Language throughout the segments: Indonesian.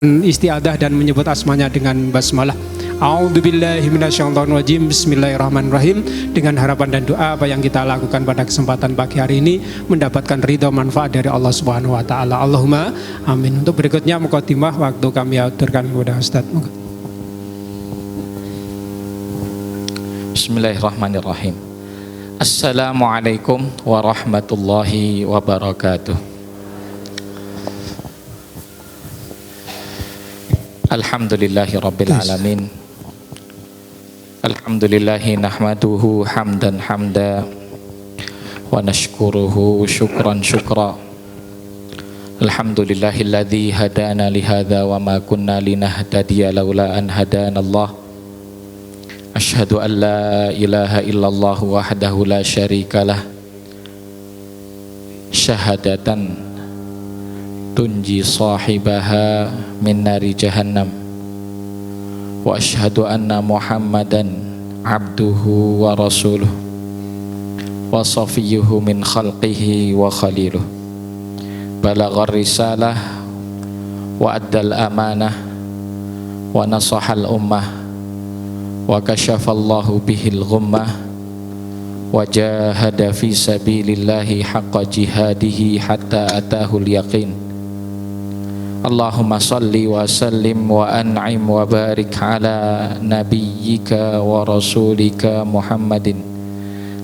istiadah dan menyebut asmanya dengan basmalah. A'udzubillahi minasyaitonirrajim. Bismillahirrahmanirrahim. Dengan harapan dan doa apa yang kita lakukan pada kesempatan pagi hari ini mendapatkan ridha manfaat dari Allah Subhanahu wa taala. Allahumma amin. Untuk berikutnya mukadimah waktu kami aturkan kepada Ustaz. Bismillahirrahmanirrahim. Assalamualaikum warahmatullahi wabarakatuh. Alhamdulillahi rabbil alamin. Alhamdulillahi nahmaduhu hamdan hamda wa nashkuruhu syukran syukra. Alhamdulillahilladzi hadana lihadza wa ma kunna linahtadiya laula an hadana Allah. Asyhadu an la ilaha illallah wahdahu la syarikalah. Syahadatan tunji sahibaha min nari jahannam. Wa asyhadu anna Muhammadan abduhu wa rasuluh wa safiyyuhu min khalqihi wa khaliluh. Balaghar risalah wa addal amanah wa nasahal ummah wa kasyafallahu bihil ghummah wa jahada fi sabilillahi haqqa jihadihi hatta atahul yaqin. Allahumma salli wa sallim wa an'im wa barik ala nabiyyika wa rasulika Muhammadin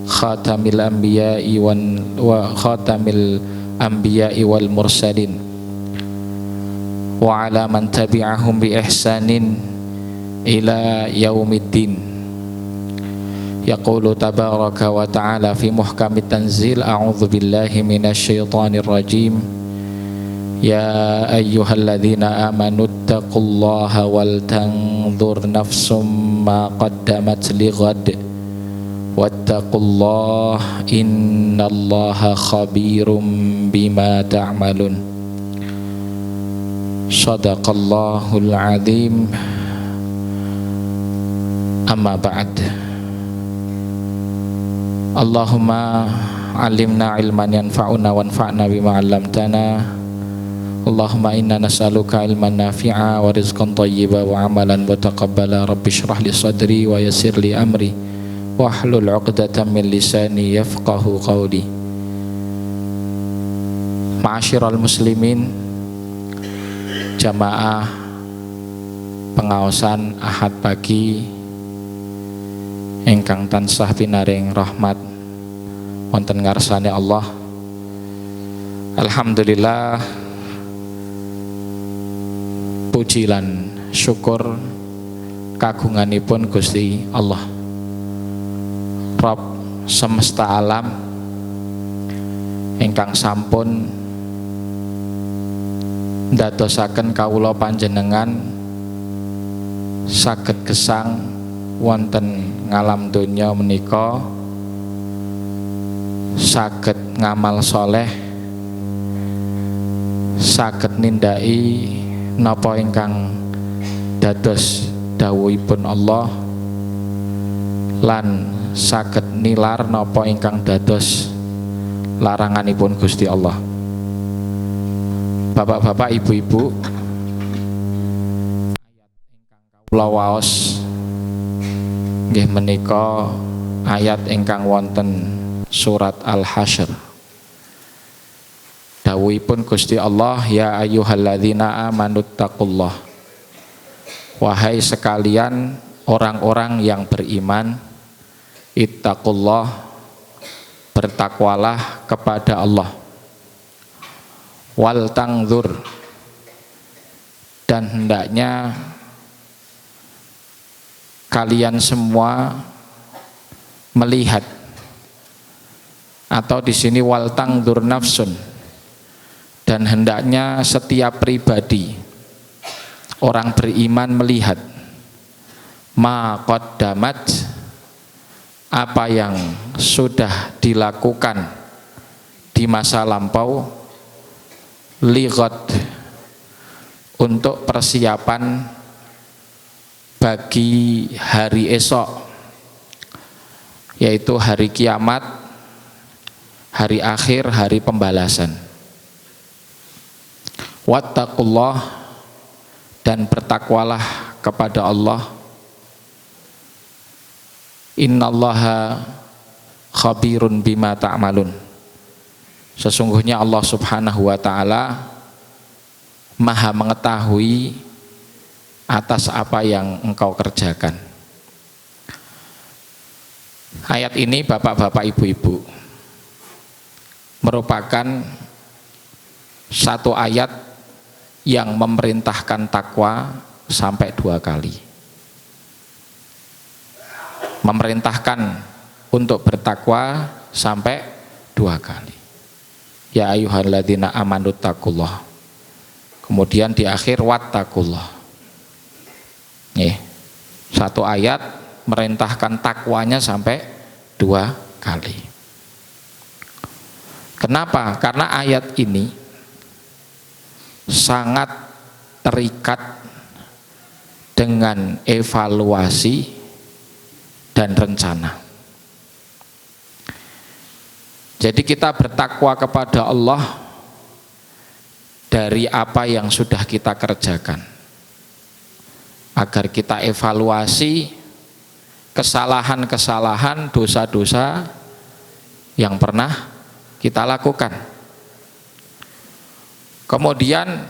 khatamil anbiya'i wa khatamil anbiya'i wal mursalin wa ala man tabi'ahum bi ihsanin ila yaumiddin. Yaqulu tabaraka wa ta'ala fi muhkamit tanzil. A'udzu billahi minasyaitonir rajim. Ya ayyuhalladzina amanu taqullaha wal tanzur nafsum ma qaddamat lighad wattaqullaha innallaha khabirum bima ta'malun. Shadaqallahul azim. Amma ba'd. Allahumma alimna ilman yanfa'una wanfa'na bima 'allamtana. Allahumma inna nas'aluka ilman nafi'a wa rizqan thayyiban wa amalan mutaqabbala. Rabbi shrah li sadri wa yassir li amri wa hlul 'uqdatam min lisani yafqahu qawli. Ma'asyiral muslimin, jamaah pengaosan Ahad pagi ingkang tansah pinaring rahmat wonten ngarsane Allah. Alhamdulillah, puji lan syukur kagunganipun Gusti Allah, Rabb semesta alam, ingkang sampun ndadosaken kawula panjenengan saged gesang wonten ngalam donya menika, saged ngamal soleh, saged nindaki napa ingkang dados dawuhipun Allah, lan saged nilar napa ingkang dados laranganipun Gusti Allah. Bapak-bapak, ibu-ibu, ayat ingkang kawula waos nggih menika ayat ingkang wonten surat Al-Hasyr. Dawuhipun Gusti Allah, ya ayyuhalladzina amanu taqullah. Wahai sekalian orang-orang yang beriman, ittaqullah, bertakwalah kepada Allah. Wal tangzur, dan hendaknya kalian semua melihat, atau di sini wal tangzur nafsun, dan hendaknya setiap pribadi orang beriman melihat ma qaddamat, apa yang sudah dilakukan di masa lampau, lighad, untuk persiapan bagi hari esok, yaitu hari kiamat, hari akhir, hari pembalasan. Wattaqullah, dan bertakwalah kepada Allah. Innallaha khabirun bima ta'malun. Sesungguhnya Allah Subhanahu wa taala Maha mengetahui atas apa yang engkau kerjakan. Ayat ini bapak-bapak, ibu-ibu, merupakan satu ayat yang memerintahkan takwa sampai 2 kali. Memerintahkan untuk bertakwa sampai 2 kali. Ya ayyuhalladzina amanu taqullah. Kemudian di akhir wattaqullah. Satu ayat merintahkan takwanya sampai 2 kali. Kenapa? Karena ayat ini sangat terikat dengan evaluasi dan rencana. Jadi kita bertakwa kepada Allah dari apa yang sudah kita kerjakan, agar kita evaluasi kesalahan-kesalahan, dosa-dosa yang pernah kita lakukan. Kemudian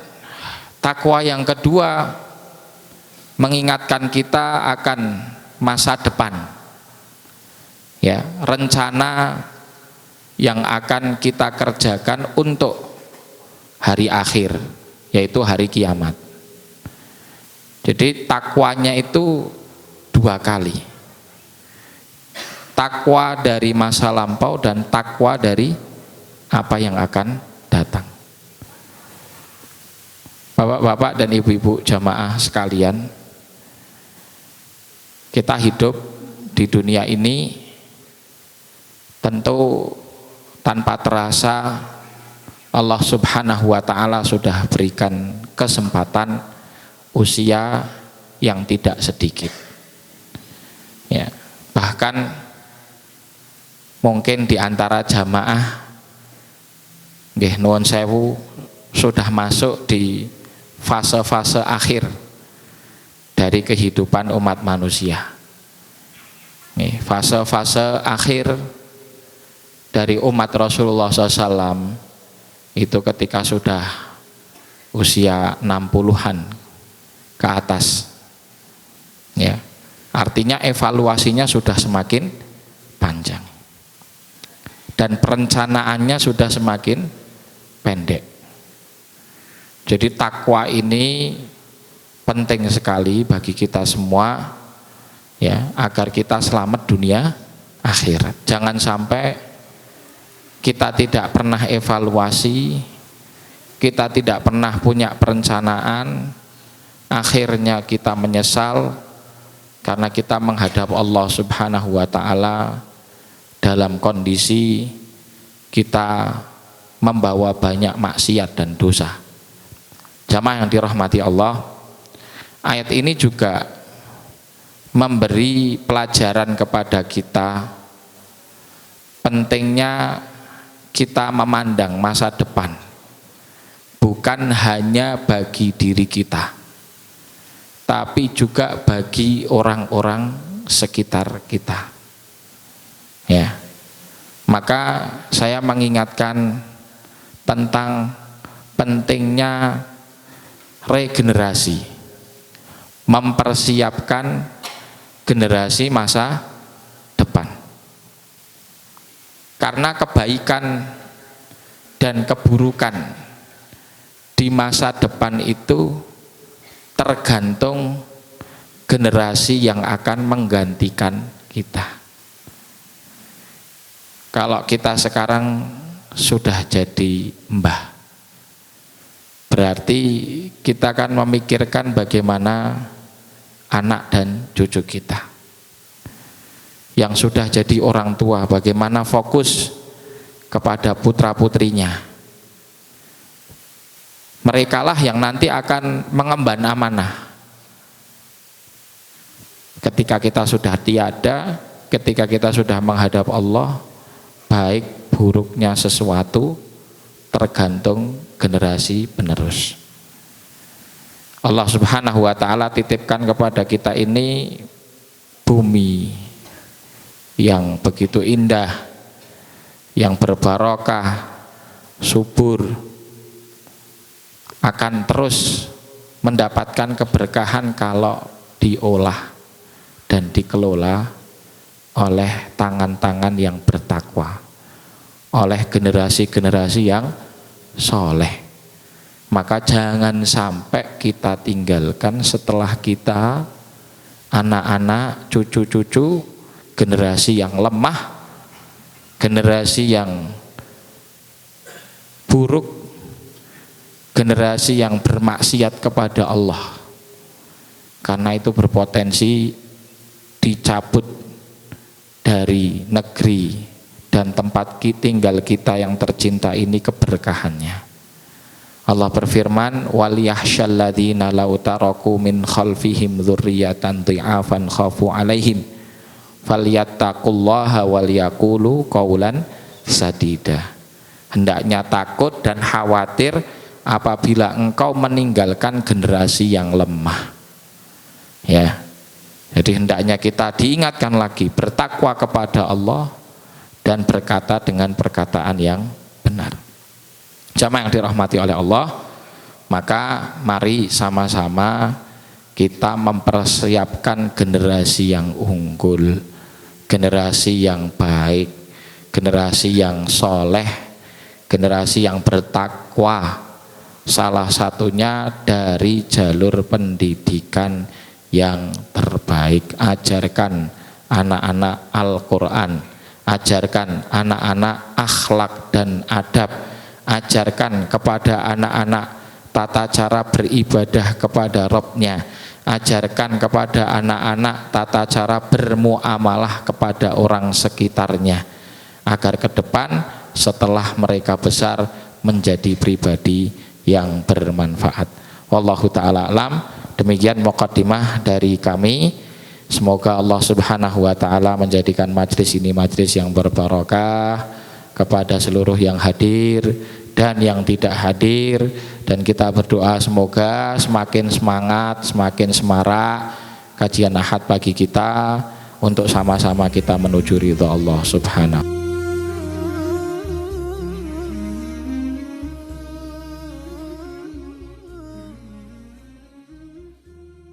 takwa yang kedua mengingatkan kita akan masa depan, ya, rencana yang akan kita kerjakan untuk hari akhir, yaitu hari kiamat. Jadi takwanya itu 2 kali. Takwa dari masa lampau dan takwa dari apa yang akan datang. Bapak-bapak dan ibu-ibu jamaah sekalian, kita hidup di dunia ini tentu tanpa terasa Allah Subhanahu wa taala sudah berikan kesempatan usia yang tidak sedikit. Ya, bahkan mungkin di antara jamaah nggih nuwun sewu sudah masuk di fase-fase akhir dari kehidupan umat manusia. Fase-fase akhir dari umat Rasulullah SAW itu ketika sudah usia 60-an ke atas, ya, artinya evaluasinya sudah semakin panjang dan perencanaannya sudah semakin pendek. Jadi takwa ini penting sekali bagi kita semua, ya, agar kita selamat dunia akhirat. Jangan sampai kita tidak pernah evaluasi, kita tidak pernah punya perencanaan, akhirnya kita menyesal karena kita menghadap Allah Subhanahu wa taala dalam kondisi kita membawa banyak maksiat dan dosa. Jamaah yang dirahmati Allah, ayat ini juga memberi pelajaran kepada kita pentingnya kita memandang masa depan bukan hanya bagi diri kita, tapi juga bagi orang-orang sekitar kita. Ya, maka saya mengingatkan tentang pentingnya regenerasi, mempersiapkan generasi masa depan. Karena kebaikan dan keburukan di masa depan itu tergantung generasi yang akan menggantikan kita. Kalau kita sekarang sudah jadi mbah, berarti kita akan memikirkan bagaimana anak dan cucu kita. Yang sudah jadi orang tua, bagaimana fokus kepada putra-putrinya. Merekalah yang nanti akan mengemban amanah. Ketika kita sudah tiada, ketika kita sudah menghadap Allah, baik buruknya sesuatu tergantung generasi penerus. Allah Subhanahu wa ta'ala titipkan kepada kita ini bumi yang begitu indah, yang berbarokah, subur, akan terus mendapatkan keberkahan kalau diolah dan dikelola oleh tangan-tangan yang bertakwa, oleh generasi-generasi yang soleh. Maka jangan sampai kita tinggalkan setelah kita, anak-anak, cucu-cucu, generasi yang lemah, generasi yang buruk, generasi yang bermaksiat kepada Allah. Karena itu berpotensi dicabut dari negeri dan tempat tinggal kita yang tercinta ini keberkahannya. Allah berfirman, وَلْيَخْشَى الَّذِينَ لَوْ تَرَكُوا مِنْ خَلْفِهِمْ ذُرِّيَّةً ضِعَافًا خَافُوا عَلَيْهِمْ فَلْيَتَّقُوا اللَّهَ وَلْيَقُولُوا قَوْلًا سَدِيدًا. Hendaknya takut dan khawatir apabila engkau meninggalkan generasi yang lemah. Ya. Jadi hendaknya kita diingatkan lagi bertakwa kepada Allah dan berkata dengan perkataan yang benar. Jamaah yang dirahmati oleh Allah, maka mari sama-sama kita mempersiapkan generasi yang unggul, generasi yang baik, generasi yang soleh, generasi yang bertakwa. Salah satunya dari jalur pendidikan yang terbaik. Ajarkan anak-anak Al-Quran, ajarkan anak-anak akhlak dan adab, ajarkan kepada anak-anak tata cara beribadah kepada Rabb-nya, ajarkan kepada anak-anak tata cara bermuamalah kepada orang sekitarnya, agar ke depan setelah mereka besar menjadi pribadi yang bermanfaat. Wallahu ta'ala alam. Demikian muqaddimah dari kami. Semoga Allah Subhanahu wa ta'ala menjadikan majlis ini majlis yang berbarokah kepada seluruh yang hadir dan yang tidak hadir, dan kita berdoa semoga semakin semangat, semakin semarak kajian Ahad pagi kita untuk sama-sama kita menuju ridha Allah Subhanahu.